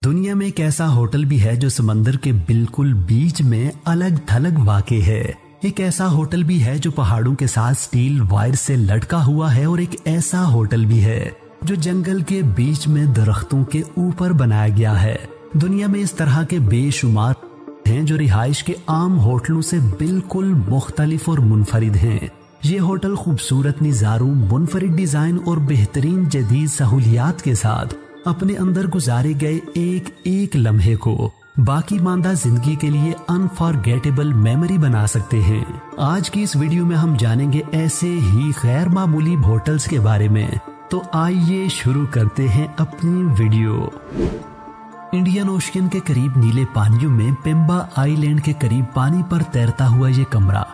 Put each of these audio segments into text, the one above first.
दुनिया में एक ऐसा होटल भी है जो समंदर के बिल्कुल बीच में अलग थलग वाक़े है। एक ऐसा होटल भी है जो पहाड़ों के साथ स्टील वायर से लटका हुआ है, और एक ऐसा होटल भी है जो जंगल के बीच में दरख्तों के ऊपर बनाया गया है। दुनिया में इस तरह के बेशुमार हैं जो रिहाइश के आम होटलों से बिल्कुल मुख्तलिफ और मुनफरिद हैं। ये होटल खूबसूरत नज़ारों, मुनफरिद डिजाइन और बेहतरीन जदीद सहूलियात के साथ अपने अंदर गुजारे गए एक एक लम्हे को बाकी मानदा जिंदगी के लिए अनफॉरगेटेबल मेमोरी बना सकते हैं। आज की इस वीडियो में हम जानेंगे ऐसे ही गैर मामूली होटल्स के बारे में। तो आइए शुरू करते हैं अपनी वीडियो। इंडियन ओशियन के करीब नीले पानियों में पेम्बा आइलैंड के करीब पानी पर तैरता हुआ ये कमरा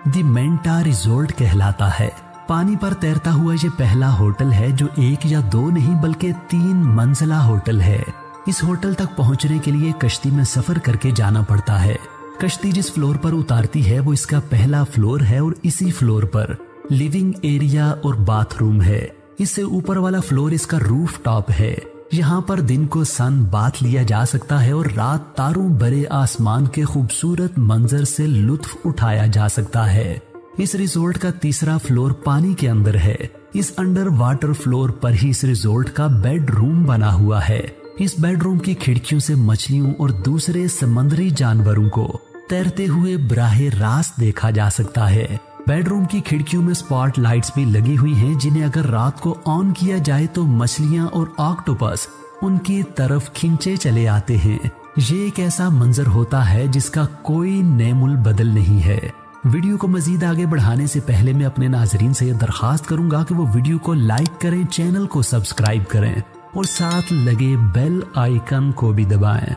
द मेंटा रिजॉर्ट कहलाता है। पानी पर तैरता हुआ ये पहला होटल है जो एक या दो नहीं बल्कि 3 मंजिला होटल है। इस होटल तक पहुंचने के लिए कश्ती में सफर करके जाना पड़ता है। कश्ती जिस फ्लोर पर उतारती है वो इसका पहला फ्लोर है, और इसी फ्लोर पर लिविंग एरिया और बाथरूम है। इससे ऊपर वाला फ्लोर इसका रूफ टॉप है। यहाँ पर दिन को सन बाथ लिया जा सकता है और रात तारों भरे आसमान के खूबसूरत मंजर से लुत्फ उठाया जा सकता है। इस रिजॉर्ट का तीसरा फ्लोर पानी के अंदर है। इस अंडर वाटर फ्लोर पर ही इस रिजॉर्ट का बेडरूम बना हुआ है। इस बेडरूम की खिड़कियों से मछलियों और दूसरे समुद्री जानवरों को तैरते हुए बराहे रास्त देखा जा सकता है। बेडरूम की खिड़कियों में स्पॉट लाइट्स भी लगी हुई हैं, जिन्हें अगर रात को ऑन किया जाए तो मछलियां और ऑक्टोपस उनकी तरफ खींचे चले आते हैं। ये एक ऐसा मंजर होता है जिसका कोई नेमुल बदल नहीं है। वीडियो को मजीद आगे बढ़ाने से पहले मैं अपने नाजरीन से यह दरखास्त करूंगा कि वो वीडियो को लाइक करें, चैनल को सब्सक्राइब करें और साथ लगे बेल आइकन को भी दबाएं।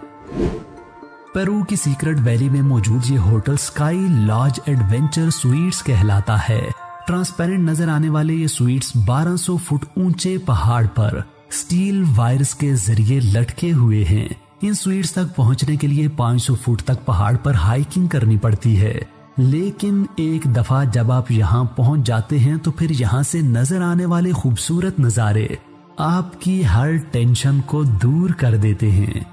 पेरू की सीक्रेट वैली में मौजूद ये hotel sky lodge adventure suites कहलाता है। ट्रांसपेरेंट नजर आने वाले ये स्वीट्स 1200 फुट ऊंचे पहाड़ पर स्टील वायर्स के जरिए लटके हुए हैं। इन स्वीट्स तक पहुंचने के लिए 500 फुट तक पहाड़ पर हाइकिंग करनी पड़ती है, लेकिन एक दफा जब आप यहाँ पहुंच जाते हैं तो फिर यहाँ से नजर आने वाले खूबसूरत नजारे आपकी हर टेंशन को दूर कर देते हैं।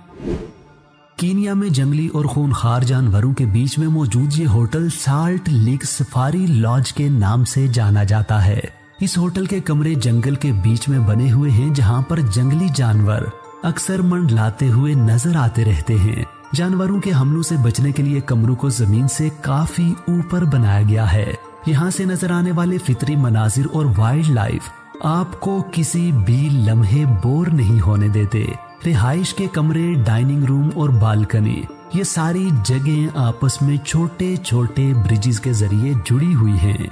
कीनिया में जंगली और खूनखार जानवरों के बीच में मौजूद ये hotel salt lake safari lodge के नाम से जाना जाता है। इस होटल के कमरे जंगल के बीच में बने हुए हैं, जहाँ पर जंगली जानवर अक्सर मंडलाते हुए नजर आते रहते हैं। जानवरों के हमलों से बचने के लिए कमरों को जमीन से काफी ऊपर बनाया गया है। यहाँ से नजर आने वाले फितरी मनाजिर और वाइल्ड लाइफ आपको किसी भी लम्हे बोर नहीं होने देते। रिहाइश के कमरे, डाइनिंग रूम और बालकनी, ये सारी जगह आपस में छोटे छोटे ब्रिजेस के जरिए जुड़ी हुई हैं।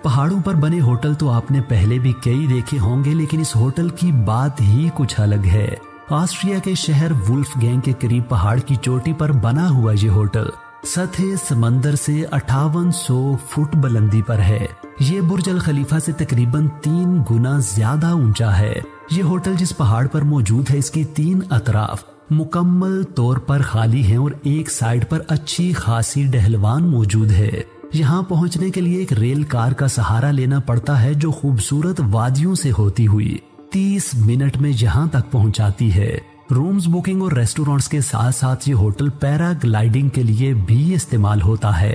पहाड़ों पर बने होटल तो आपने पहले भी कई देखे होंगे, लेकिन इस होटल की बात ही कुछ अलग है। ऑस्ट्रिया के शहर वुल्फगैंग के करीब पहाड़ की चोटी पर बना हुआ ये होटल सतह समंदर से 5800 फुट बुलंदी पर है। ये बुर्ज अल खलीफा से तकरीबन 3 गुना ज्यादा ऊंचा है। ये होटल जिस पहाड़ पर मौजूद है, इसकी 3 अतराफ मुकम्मल तौर पर खाली हैं और एक साइड पर अच्छी खासी डहलवान मौजूद है। यहाँ पहुँचने के लिए एक रेल कार का सहारा लेना पड़ता है, जो खूबसूरत वादियों से होती हुई 30 मिनट में यहाँ तक पहुँचाती है। रूम्स बुकिंग और रेस्टोरेंट्स के साथ साथ ये होटल पैराग्लाइडिंग के लिए भी इस्तेमाल होता है।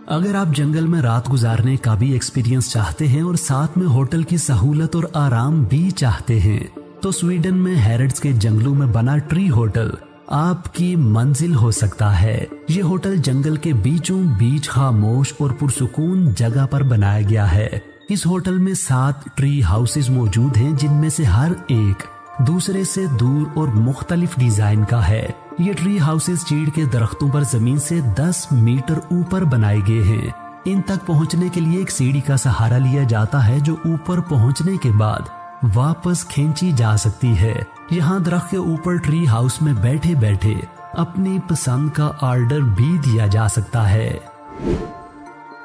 अगर आप जंगल में रात गुजारने का भी एक्सपीरियंस चाहते हैं और साथ में होटल की सहूलत और आराम भी चाहते हैं, तो स्वीडन में हैरड्स के जंगलों में बना ट्री होटल आपकी मंजिल हो सकता है। ये होटल जंगल के बीचों बीच खामोश और पुरसुकून जगह पर बनाया गया है। इस होटल में 7 ट्री हाउसेज मौजूद हैं, जिनमें से हर एक दूसरे से दूर और मुख्तलिफ डिजाइन का है। ये ट्री हाउसेज चीड़ के दरख्तों पर जमीन से 10 मीटर ऊपर बनाए गए हैं। इन तक पहुंचने के लिए एक सीढ़ी का सहारा लिया जाता है, जो ऊपर पहुंचने के बाद वापस खींची जा सकती है। यहाँ दरख्त के ऊपर ट्री हाउस में बैठे बैठे अपनी पसंद का ऑर्डर भी दिया जा सकता है।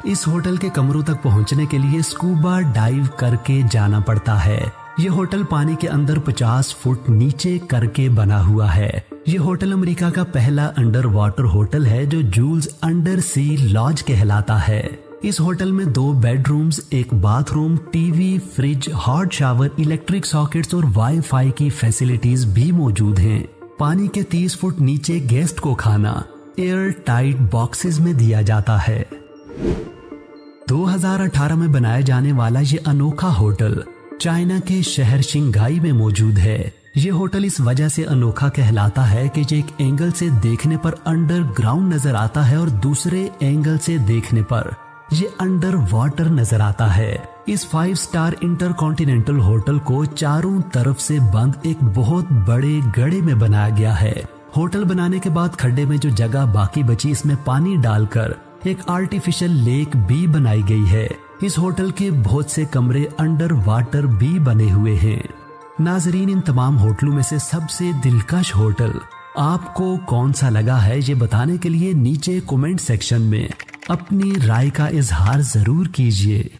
इस होटल के कमरों तक पहुंचने के लिए स्कूबा डाइव करके जाना पड़ता है। यह होटल पानी के अंदर 50 फुट नीचे करके बना हुआ है। यह होटल अमेरिका का पहला अंडर वाटर होटल है जो जूल्स अंडर सी लॉज कहलाता है। इस होटल में 2 bedrooms, 1 bathroom, TV, fridge, hot shower, electric sockets और वाईफाई की फैसिलिटीज भी मौजूद हैं। पानी के 30 फुट नीचे गेस्ट को खाना एयर टाइट बॉक्सेस में दिया जाता है। 2018 में बनाया जाने वाला ये अनोखा होटल चाइना के शहर शिंघाई में मौजूद है। ये होटल इस वजह से अनोखा कहलाता है कि ये एक एंगल से देखने पर अंडरग्राउंड नजर आता है और दूसरे एंगल से देखने पर ये अंडर वाटर नजर आता है। इस 5 स्टार इंटरकॉन्टिनेंटल होटल को चारों तरफ से बंद एक बहुत बड़े गड्ढे में बनाया गया है। होटल बनाने के बाद खड्डे में जो जगह बाकी बची, इसमें पानी डालकर एक आर्टिफिशियल लेक भी बनाई गई है। इस होटल के बहुत से कमरे अंडर वाटर भी बने हुए हैं। नाजरीन, इन तमाम होटलों में से सबसे दिलकश होटल आपको कौन सा लगा है, ये बताने के लिए नीचे कमेंट सेक्शन में अपनी राय का इजहार जरूर कीजिए।